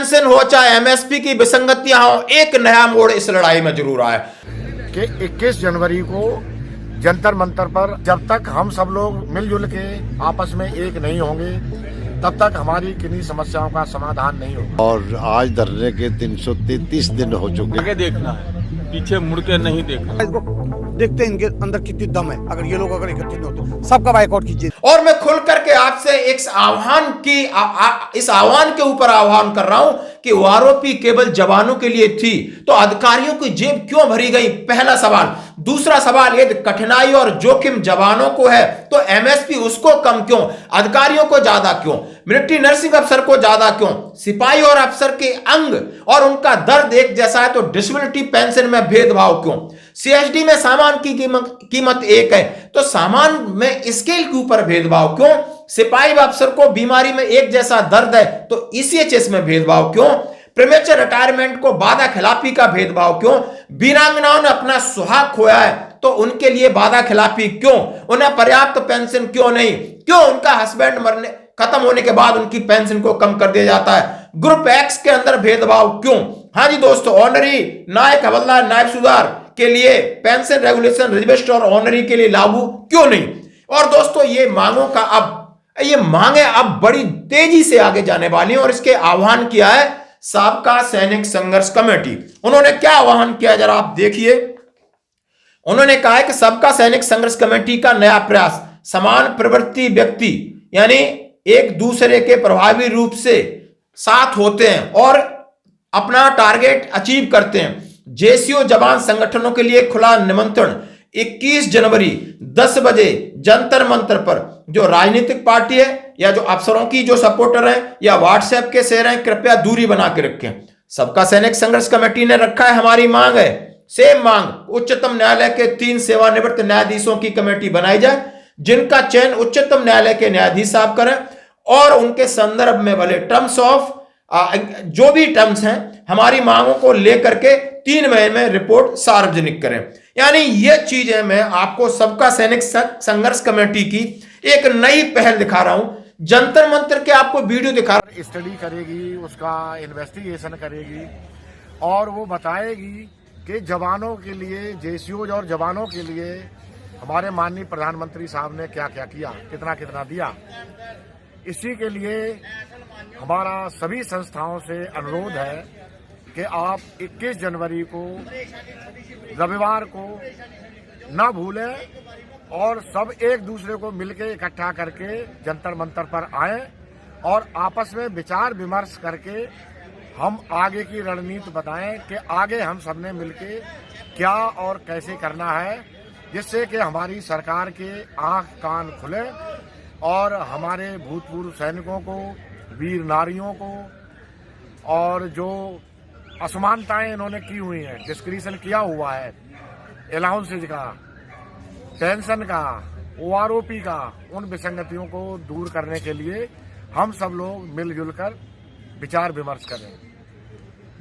Pension हो चाहे MSP की विसंगतियां हो, एक नया मोड़ इस लड़ाई में जरूर आया कि 21 जनवरी को जंतर मंतर पर जब तक हम सब लोग मिलजुल के आपस में एक नहीं होंगे तब तक हमारी किन्हीं समस्याओं का समाधान नहीं होगा। और आज धरने के 333 दिन हो चुके। आगे देखना है, पीछे मुड़ के नहीं देखना। इसको देखते हैं इनके अंदर कितनी दम है। अगर ये लोग अगर इकट्ठे नहीं होते, सबका बाइकआउट कीजिए। और मैं खुल करके आपसे एक आह्वान की इस आह्वान के ऊपर आह्वान कर रहा हूं कि वो आरोपी केवल जवानों के लिए थी तो अधिकारियों की जेब क्यों भरी गई, पहला सवाल। दूसरा सवाल, यदि कठिनाई और जोखिम जवानों को है तो एमएसपी उसको कम क्यों, अधिकारियों को ज्यादा क्यों, मिलिट्री नर्सिंग अफसर को ज्यादा क्यों, सिपाही और अफसर के अंग और उनका दर्द एक जैसा है तो डिसेबिलिटी पेंशन में भेदभाव क्यों, सीएसडी में सामान की कीमत एक है तो सामान में स्केल के ऊपर भेदभाव क्यों, सिपाही व अफसर को बीमारी में एक जैसा दर्द है तो ईसीएचएस में भेदभाव क्यों, प्रीमेचर रिटायरमेंट को बाधा खिलाफी का भेदभाव क्यों, वीरांगनाओं ने अपना सुहाग खोया है तो उनके लिए बाधा खिलाफी क्यों, उन्हें पर्याप्त पेंशन क्यों नहीं, क्यों उनका हस्बैंड मरने खत्म होने के बाद उनकी पेंशन को कम कर दिया जाता है, ग्रुप एक्स के अंदर भेदभाव क्यों। हाँ जी दोस्तों, ऑनरी नायक हवलदार नायब सुधार के लिए पेंशन रेगुलेशन रिजर्विस्ट और ऑनरी के लिए लागू क्यों नहीं। और दोस्तों ये मांगे अब बड़ी तेजी से आगे जाने वाली हैं और इसके आह्वान किया है सबका सैनिक संघर्ष कमेटी। उन्होंने क्या आह्वान किया जरा आप देखिए। उन्होंने कहा है कि सबका सैनिक संघर्ष कमेटी का नया प्रयास, समान प्रवृत्ति व्यक्ति यानी एक दूसरे के प्रभावी रूप से साथ होते हैं और अपना टारगेट अचीव करते हैं। जेसीओ जवान संगठनों के लिए खुला निमंत्रण 21 जनवरी 10 बजे जंतर मंतर पर। जो राजनीतिक पार्टी है या जो अफसरों की जो सपोर्टर है या व्हाट्सएप के शेयर हैं, कृपया दूरी बना के रखें। सबका सैनिक संघर्ष कमेटी ने रखा है, हमारी मांग है, सेम मांग, उच्चतम न्यायालय के 3 सेवानिवृत्त न्यायाधीशों की कमेटी बनाई जाए जिनका चयन उच्चतम न्यायालय के न्यायाधीश साहब करें और उनके संदर्भ में भले टर्म्स ऑफ जो भी टर्म्स हैं हमारी मांगों को लेकर के 3 महीने में रिपोर्ट सार्वजनिक करें। यानी ये चीजें मैं आपको सबका सैनिक संघर्ष कमेटी की एक नई पहल दिखा रहा हूं। जंतर मंतर के आपको वीडियो दिखा रहा हूं। स्टडी करेगी, उसका इन्वेस्टिगेशन करेगी और वो बताएगी कि जवानों के लिए, जेसीओ और जवानों के लिए हमारे माननीय प्रधानमंत्री साहब ने क्या क्या किया, कितना कितना दिया। इसी के लिए हमारा सभी संस्थाओं से अनुरोध है कि आप 21 जनवरी को रविवार को ना भूलें और सब एक दूसरे को मिलकर इकट्ठा करके जंतर मंतर पर आएं और आपस में विचार विमर्श करके हम आगे की रणनीति बताएं कि आगे हम सबने मिलके क्या और कैसे करना है, जिससे कि हमारी सरकार के आंख कान खुले और हमारे भूतपूर्व सैनिकों को, वीर नारियों को और जो असमानताएं इन्होंने की हुई हैं, डिस्क्रिशन किया हुआ है, अलाउंसेज का, पेंशन का, ओआरओपी का, उन विसंगतियों को दूर करने के लिए हम सब लोग मिलजुल कर विचार विमर्श करें।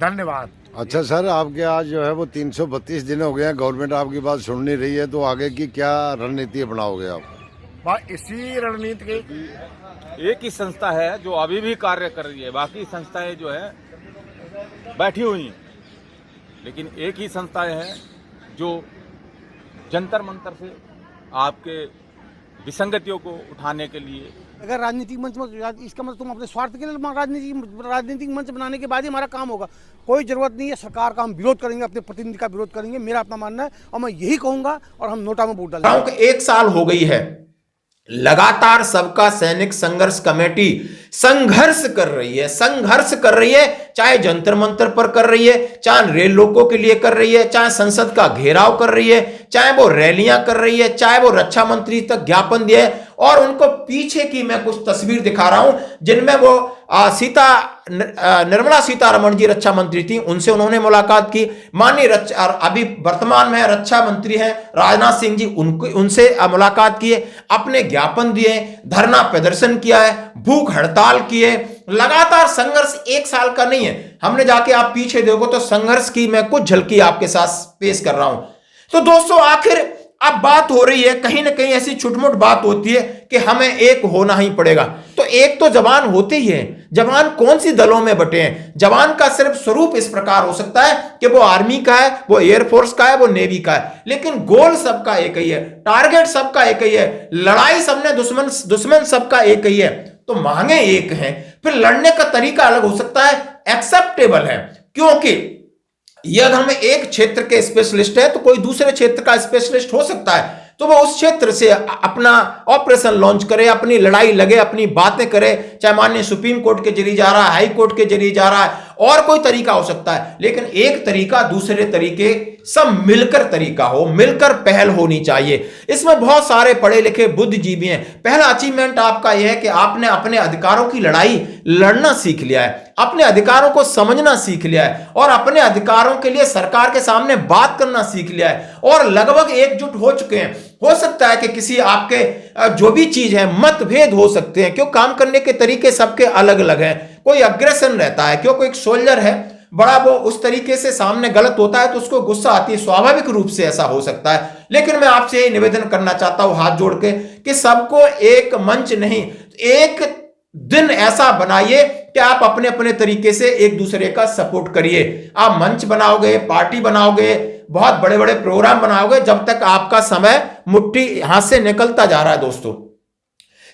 धन्यवाद। अच्छा सर, आपके आज जो है वो 332 दिन हो गए हैं, गवर्नमेंट आपकी बात सुन नहीं रही है, तो आगे की क्या रणनीति अपनाओगे आप? इसी रणनीति के एक ही संस्था है जो अभी भी कार्य कर रही है, बाकी संस्थाएं जो है बैठी हुई हैं, लेकिन एक ही संस्थाएं हैं जो जंतर मंतर से आपके विसंगतियों को उठाने के लिए। अगर राजनीतिक मंच में इसका मतलब तुम अपने स्वार्थ के लिए राजनीतिक मंच बनाने के बाद ही हमारा काम होगा। कोई जरूरत नहीं है, सरकार का हम विरोध करेंगे, अपने प्रतिनिधि का विरोध करेंगे, मेरा अपना मानना है और मैं यही कहूंगा और हम नोटा में वोट डालेंगे। 1 साल हो गई है लगातार सबका सैनिक संघर्ष कमेटी संघर्ष कर रही है, चाहे जंतर मंतर पर कर रही है, चाहे रेल लोगों के लिए कर रही है, चाहे संसद का घेराव कर रही है, चाहे वो रैलियां कर रही है, चाहे वो रक्षा मंत्री तक ज्ञापन दिए। और उनको पीछे की मैं कुछ तस्वीर दिखा रहा हूं जिनमें वो निर्मला सीतारमण जी रक्षा मंत्री थी, उनसे उन्होंने मुलाकात की। माननीय अभी वर्तमान में रक्षा मंत्री हैं राजनाथ सिंह जी, उनसे मुलाकात किए, अपने ज्ञापन दिए, धरना प्रदर्शन किया है, भूख हड़ताल किए। लगातार संघर्ष 1 साल का नहीं है, हमने जाके आप पीछे देखो तो संघर्ष की मैं कुछ झलकी आपके साथ पेश कर रहा हूं। तो दोस्तों आखिर अब बात हो रही है, कहीं ना कहीं ऐसी छुटमुट बात होती है कि हमें एक होना ही पड़ेगा। तो एक तो जवान होते ही हैं, जवान कौन सी दलों में बटे हैं। जवान का सिर्फ स्वरूप इस प्रकार हो सकता है कि वो आर्मी का है, वो एयरफोर्स का है, वो नेवी का है, लेकिन गोल सबका एक ही है, टारगेट सबका एक ही है, लड़ाई सबने दुश्मन सबका एक ही है, तो मांगे एक हैं, फिर लड़ने का तरीका अलग हो सकता है, एक्सेप्टेबल है। क्योंकि यदि हम एक क्षेत्र के स्पेशलिस्ट है तो कोई दूसरे क्षेत्र का स्पेशलिस्ट हो सकता है, तो वो उस क्षेत्र से अपना ऑपरेशन लॉन्च करे, अपनी लड़ाई लगे, अपनी बातें करे, चाहे माननीय सुप्रीम कोर्ट के जरिए जा रहा है, हाई कोर्ट के जरिए जा रहा है, और कोई तरीका हो सकता है, लेकिन एक तरीका दूसरे तरीके सब मिलकर तरीका हो, मिलकर पहल होनी चाहिए। इसमें बहुत सारे पढ़े लिखे बुद्धिजीवी हैं। पहला अचीवमेंट आपका यह है कि आपने अपने अधिकारों की लड़ाई लड़ना सीख लिया है, अपने अधिकारों को समझना सीख लिया है, और अपने अधिकारों के लिए सरकार के सामने बात करना सीख लिया है, और लगभग एकजुट हो चुके हैं। हो सकता है कि किसी आपके जो भी चीज है, मतभेद हो सकते हैं, क्यों काम करने के तरीके सबके अलग अलग हैं। कोई अग्रेशन रहता है, क्यों कोई एक सोल्जर है बड़ा, वो उस तरीके से सामने गलत होता है तो उसको गुस्सा आती है, स्वाभाविक रूप से ऐसा हो सकता है। लेकिन मैं आपसे निवेदन करना चाहता हूं हाथ जोड़ के कि सबको एक मंच नहीं, एक दिन ऐसा बनाइए कि आप अपने अपने तरीके से एक दूसरे का सपोर्ट करिए। आप मंच बनाओगे, पार्टी बनाओगे, बहुत बड़े बड़े प्रोग्राम बनाओगे, जब तक आपका समय मुट्ठी हाथ से निकलता जा रहा है। दोस्तों,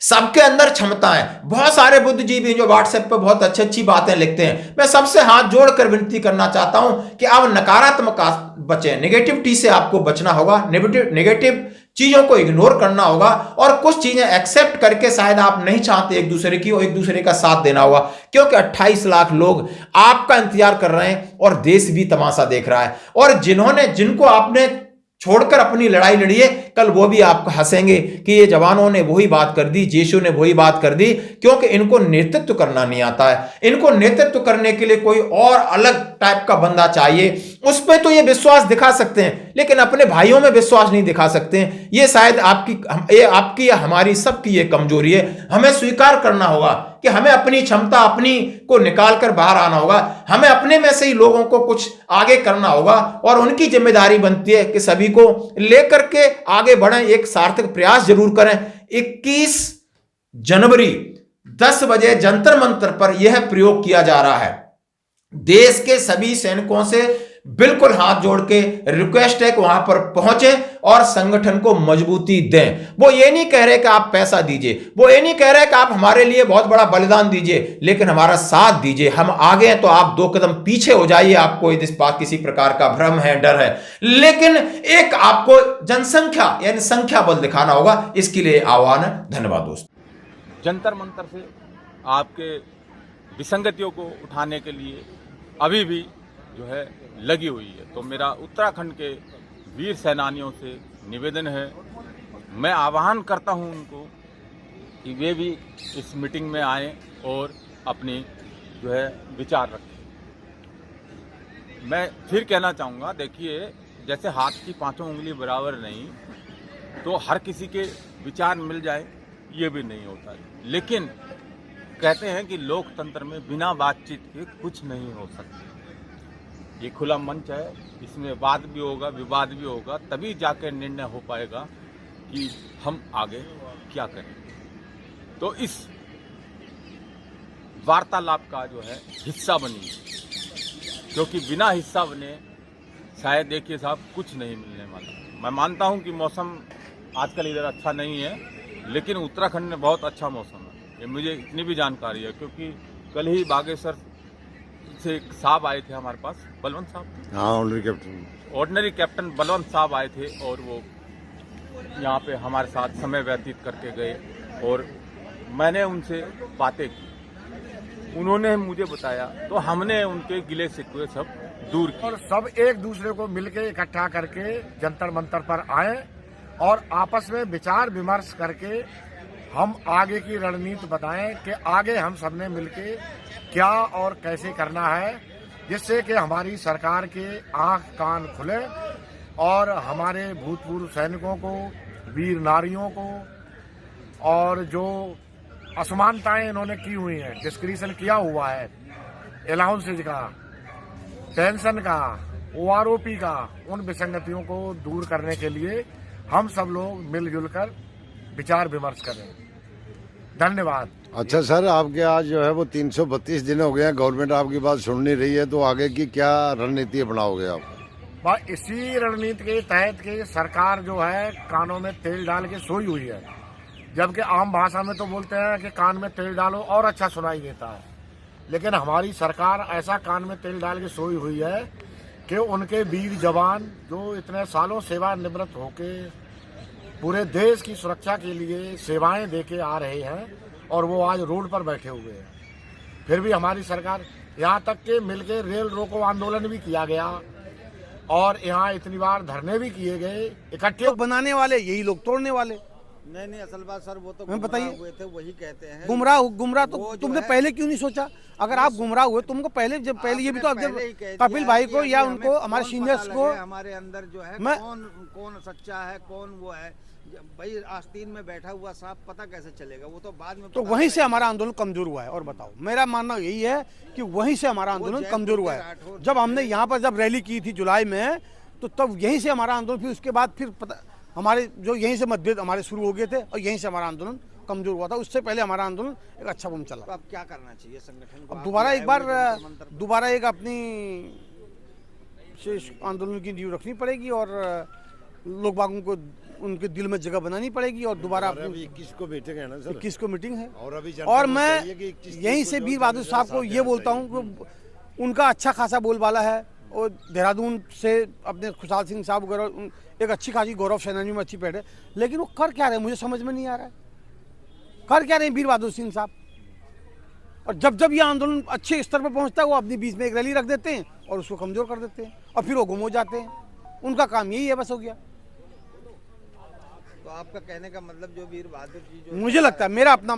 सबके अंदर क्षमता है। बहुत सारे बुद्धिजीवी जो व्हाट्सएप पे बहुत अच्छी अच्छी बातें लिखते हैं, मैं सबसे हाथ जोड़कर विनती करना चाहता हूं कि आप नकारात्मक बचें, नेगेटिविटी से आपको बचना होगा, नेगेटिव चीजों को इग्नोर करना होगा, और कुछ चीजें एक्सेप्ट करके शायद आप नहीं चाहते एक दूसरे की, और एक दूसरे का साथ देना होगा, क्योंकि 28 लाख लोग आपका इंतजार कर रहे हैं और देश भी तमाशा देख रहा है। और जिनको आपने छोड़कर अपनी लड़ाई लड़ी है, कल वो भी आपको हंसेंगे कि ये जवानों ने वही बात कर दी, जेशू ने वही बात कर दी, क्योंकि इनको नेतृत्व करना नहीं आता है। इनको नेतृत्व करने के लिए कोई और अलग टाइप का बंदा चाहिए। उस पर तो ये विश्वास दिखा सकते हैं, लेकिन अपने भाइयों में विश्वास नहीं दिखा सकते हैं। ये शायद आपकी या हमारी सबकी ये कमजोरी है। हमें स्वीकार करना होगा कि हमें अपनी क्षमता अपनी को निकाल कर बाहर आना होगा। हमें अपने में से ही लोगों को कुछ आगे करना होगा, और उनकी जिम्मेदारी बनती है कि सभी को लेकर के आगे बढ़ें, एक सार्थक प्रयास जरूर करें। 21 जनवरी 10 बजे जंतर मंतर पर यह प्रयोग किया जा रहा है। देश के सभी सैनिकों से बिल्कुल हाथ जोड़ के रिक्वेस्ट है कि वहां पर पहुंचे और संगठन को मजबूती दें। वो ये नहीं कह रहे कि आप पैसा दीजिए, वो ये नहीं कह रहे कि आप हमारे लिए बहुत बड़ा बलिदान दीजिए, लेकिन हमारा साथ दीजिए। हम आगे हैं तो आप 2 कदम पीछे हो जाइए। आपको इस बात किसी प्रकार का भ्रम है, डर है, लेकिन एक आपको जनसंख्या यानी संख्या बल दिखाना होगा। इसके लिए आह्वान है। धन्यवाद दोस्तों। जंतर मंतर से आपके विसंगतियों को उठाने के लिए अभी भी जो है लगी हुई है। तो मेरा उत्तराखंड के वीर सेनानियों से निवेदन है, मैं आह्वान करता हूं उनको कि वे भी इस मीटिंग में आएं और अपनी जो है विचार रखें। मैं फिर कहना चाहूँगा, देखिए जैसे हाथ की 5 उंगली बराबर नहीं, तो हर किसी के विचार मिल जाए ये भी नहीं होता है। लेकिन कहते हैं कि लोकतंत्र में बिना बातचीत के कुछ नहीं हो सकता। ये खुला मंच है, इसमें वाद भी होगा, विवाद भी होगा, तभी जाकर निर्णय हो पाएगा कि हम आगे क्या करें। तो इस वार्तालाप का जो है हिस्सा बनिए, क्योंकि बिना हिस्सा बने शायद देखिए साहब कुछ नहीं मिलने वाला। मैं मानता हूं कि मौसम आजकल इधर अच्छा नहीं है, लेकिन उत्तराखंड में बहुत अच्छा मौसम है, ये मुझे इतनी भी जानकारी है, क्योंकि कल ही बागेश्वर से एक साहब आए थे हमारे पास, बलवंत साहब, हाँ ऑर्डिनरी कैप्टन बलवंत साहब आए थे, और वो यहाँ पे हमारे साथ समय व्यतीत करके गए, और मैंने उनसे बातें की, उन्होंने मुझे बताया, तो हमने उनके गिले शिकवे सब दूर किए। और सब एक दूसरे को मिलके इकट्ठा करके जंतर मंतर पर आए और आपस में विचार विमर्श करके हम आगे की रणनीति बताएं कि आगे हम सबने मिलके क्या और कैसे करना है, जिससे कि हमारी सरकार के आंख कान खुले और हमारे भूतपूर्व सैनिकों को, वीर नारियों को, और जो असमानताएं इन्होंने की हुई हैं, डिस्क्रिशन किया हुआ है, अलाउंसेज का, पेंशन का, OROP का, उन विसंगतियों को दूर करने के लिए हम सब लोग मिलजुल कर विचार विमर्श करें। धन्यवाद। अच्छा सर, आपके आज जो है वो 332 दिन हो गए हैं, गवर्नमेंट आपकी बात सुन नहीं रही है, तो आगे की क्या रणनीति अपनाओगे आप? बस इसी रणनीति के तहत के सरकार जो है कानों में तेल डाल के सोई हुई है, जबकि आम भाषा में तो बोलते हैं कि कान में तेल डालो और अच्छा सुनाई देता है, लेकिन हमारी सरकार ऐसा कान में तेल डाल के सोई हुई है कि उनके वीर जवान जो इतने सालों सेवानिवृत्त होके पूरे देश की सुरक्षा के लिए सेवाएं देके आ रहे हैं और वो आज रोड पर बैठे हुए हैं। फिर भी हमारी सरकार, यहाँ तक के मिलके रेल रोको आंदोलन भी किया गया और यहाँ इतनी बार धरने भी किए गए इकट्ठे। लोग बनाने वाले यही लोग तोड़ने वाले। नहीं असल बात सर वो तो मैं बताइए हुए थे वही कहते हैं। गुमराह तो वो जो तुमने है- पहले क्यों नहीं सोचा? अगर आप गुमराह हुए तुमको पहले ये भी तो आपने पहले ही कह दिया कपिल भाई कि को अभी या हमें उनको हमारे कौन सीनियर्स पता को लगे हमारे अंदर जो है मैं- कौन सच्चा है कौन वो है भाई। आस्तीन में बैठा हुआ सांप पता कैसे चलेगा, वो तो बाद में तो पता वहीं से चलेगा। हमारा आंदोलन कमजोर हुआ है। और बताओ, मेरा मानना यही है कि वहीं से हमारा आंदोलन जयपुर कमजोर हुआ के है। राठौर जब हमने यहाँ पर जब रैली की थी जुलाई में, तो तब यहीं से हमारा आंदोलन, फिर उसके बाद फिर पता हमारे जो यहीं से मतभेद हमारे शुरू हो गए थे और यहीं से हमारा आंदोलन कमजोर हुआ था। उससे पहले हमारा आंदोलन एक अच्छा बम चला। तो अब क्या करना चाहिए संगठन को? अब आप दोबारा आए एक बार हुए जंतर मंतर पर। दोबारा एक अपनी शेष आंदोलन की नींव रखनी पड़ेगी और लोग बागों को उनके दिल में जगह बनानी पड़ेगी और दोबारा अभी 21 को मीटिंग है ना सर? 21 को मीटिंग है। और अभी जनता और को मैं चाहिए कि 21 यहीं को से जो वीर बहादुर जनता साहब के को साथ ये बोलता हूँ कि उनका अच्छा खासा बोलबाला है और देहरादून से अपने खुशहाल सिंह साहब वगैरह एक अच्छी खासी गौरव सेनानी में अच्छी पैठ है, लेकिन वो कर क्या रहे मुझे समझ में नहीं आ रहा है। कर क्या रहे वीर बहादुर सिंह साहब? और जब जब ये आंदोलन अच्छे स्तर पर पहुंचता है वो अपने बीच में एक रैली रख देते हैं और उसको कमजोर कर देते हैं और फिर वो गुम हो जाते हैं। उनका काम यही है, बस हो गया। तो आपका कहने का मतलब जो वीर बहादुर जी जो मुझे लगता है, मेरा अपना